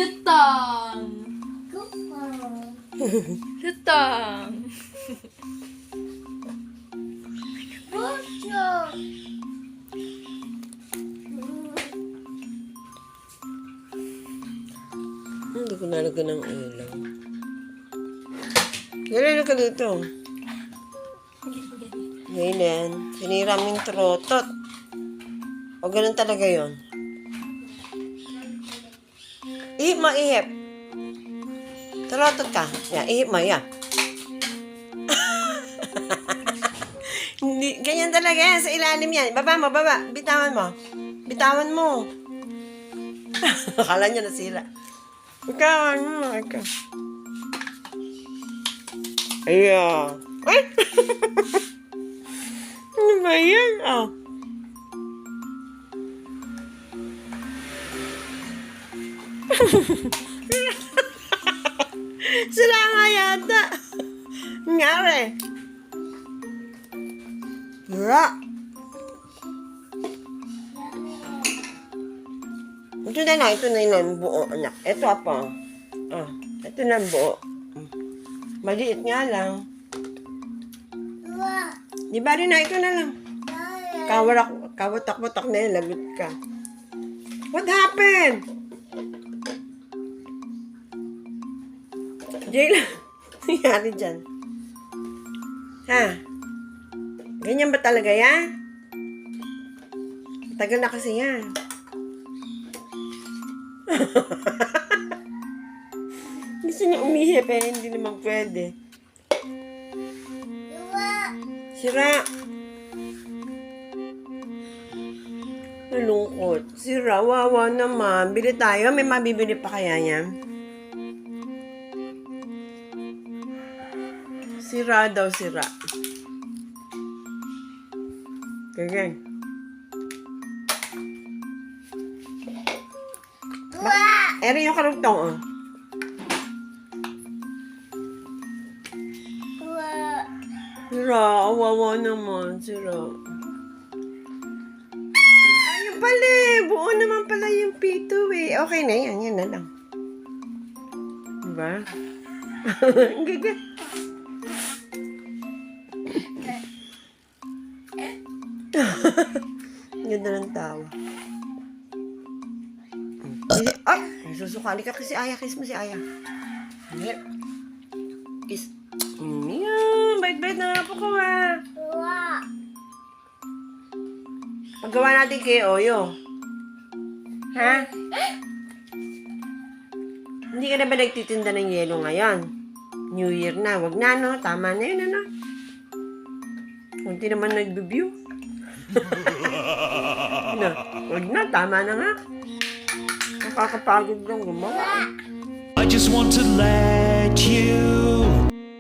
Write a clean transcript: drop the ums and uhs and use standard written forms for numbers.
Lutang. Lutang. Hindi ko nalagyan ng ilaw. Nalala ka dito. Ngayon, sinira mo yung trotot. O ganun talaga yon. Ihip mo, ihip. Trotot ka. Yan, ihip mo, yan. Hindi, ganyan talaga yan. Sa ilalim yan. Baba mo, baba. Bitawan mo. Bitawan mo. Akala niya nasira. Bitawan mo. Ikaw. Ayan. Ay! Ano ba yan? Oh. Sila nga yata. Ngari. Ra. Ito na lang. Ito na yung buo, anak. Ito apa. Ah, ito na yung buo. Maliit nga lang. Di ba rin na? Ito na lang. Kawatak-watak na yun. Lagot ka. What happened? Jayla, nangyari dyan. Ha? Ganyan ba talaga yan? Tagal na kasi yan. Gusto niya umihip eh, hindi naman pwede. Sira. Nalungkot. Sira, wawa naman. Bili tayo, may mabibili pa kaya niya? Sira daw, sira. Okay. Eri yung karugtong, oh. Sira, wawa naman, sira. Ayun pala eh, buo naman pala yung pito eh. Okay na yan, yan na lang. Diba? Gaga. Ganda ng tawa. Ay! Susukali ka kasi Aya. Kiss mo si Aya. Kiss. Yan. Bait-bait na po ko ha. Paggawa natin kay Oyo. Ha? Hindi ka na ba nagtitinda ng yelo ngayon? New Year na. Wag na, no? Tama na yun, ano? Kunti naman nag-review. Na, wag na. Tama na nga. Nakakapagod lang gumawa. I just want to let you